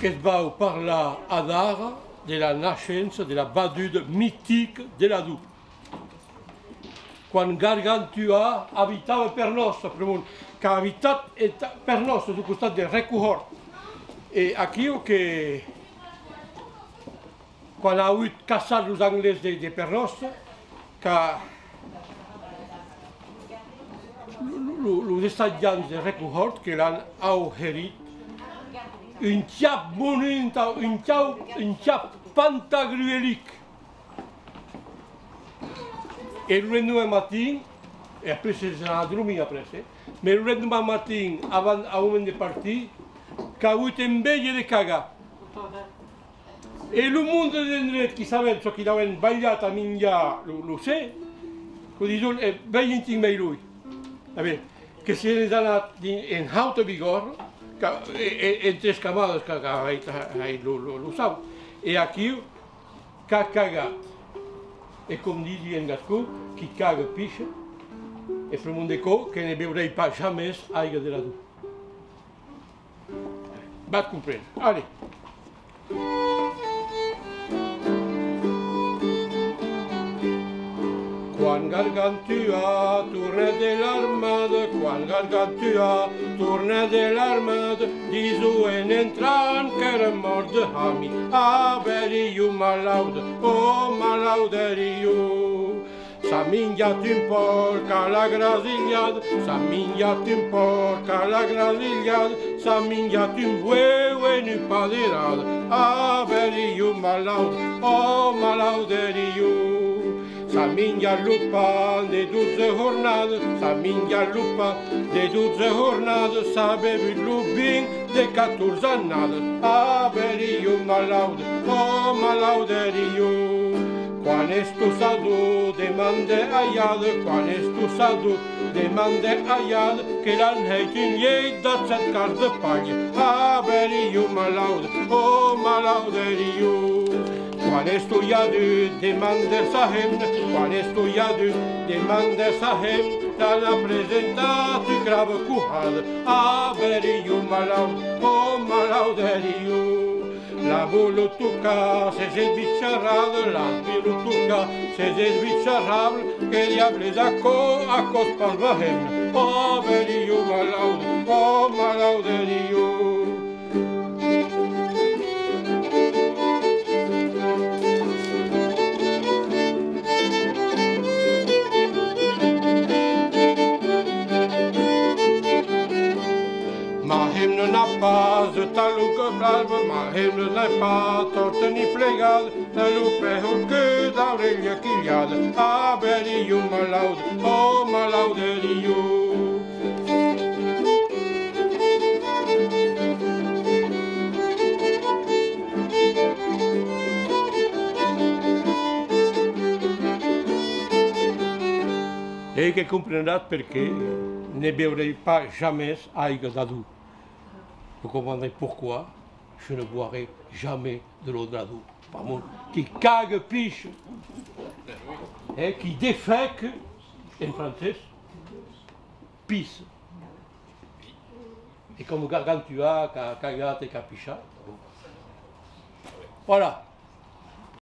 che va parlar ara de la nascença de la badude mitique de la Du. Quan Gargantua habitava per nostre, que ha habitat per nostre al costat de Recuhort. E aquí que quan ha hagut caçat els anglès de per nostre, que els estatjans de Recuhort que l'han augerit un cap monumental, un cap pantagruelic. Et le lendemain matin, et après c'est un dormi après, mais le lendemain matin, avant au moment de partir, qu'a eu une belle de caga. Et le monde de qui savait ce qu'il avait ballat à Minga, le sait, que disons, veille intime lui. Que si les anat en haute vigor, entre escamadas que lo sabe. Et aquí, qu'a cagat. Et comme dit en gascó, qui caga piche, et pour mon déco, que ne beurei pas jamais aigua de la Du. Va comprendre. Allez. Quan Gargantua torna de l'armada, quan Gargantua torna de l'armada, diuen entrant que era mort de hami. Averiu malauda, oh malauderiu. S'ha menjat un porc a la grasillada, s'ha menjat un porc a la grasillada, s'ha menjat un bueu en un paderada. Averiu malauda, oh malauderiu. S'ha menjat el pa de 12 jornades, s'ha menjat el pa de 12 jornades, s'ha begut el vin de 14 annades. Averiu malauda, oh malauderiu. Quan és tossado demande aiada, quan és tossado demande aiada, que l'han fet un llet de 7 cars de palla. Averiu malauda, oh malauderiu. Quan estudiado demande sa hemna, quan estudiado demande sa hemna, l'ha presentat i crava cuhada. Averiu malauda, oh malauderiu. La volut tocar, ses esbitxarrada, la volut tocar, ses esbitxarrada, que diables a cos pel bahemna. Averiu malauda, oh malauderiu. Ma hemna n'a pas de talon que blave, ma hemna n'a pas torte ni plegada, ne l'upehul que d'Aurelia Chiliada. Averiu malauda, oh malauderiu. Et que comprendràs perquè ne beurei pas jamais aigua de Du. Vous comprendrez pourquoi je ne boirai jamais de l'eau de la Du. Par mon qui cague piche, et qui défèque, en français, pisse. Et comme Gargantua, qui a cagat et qui a pichat. Voilà.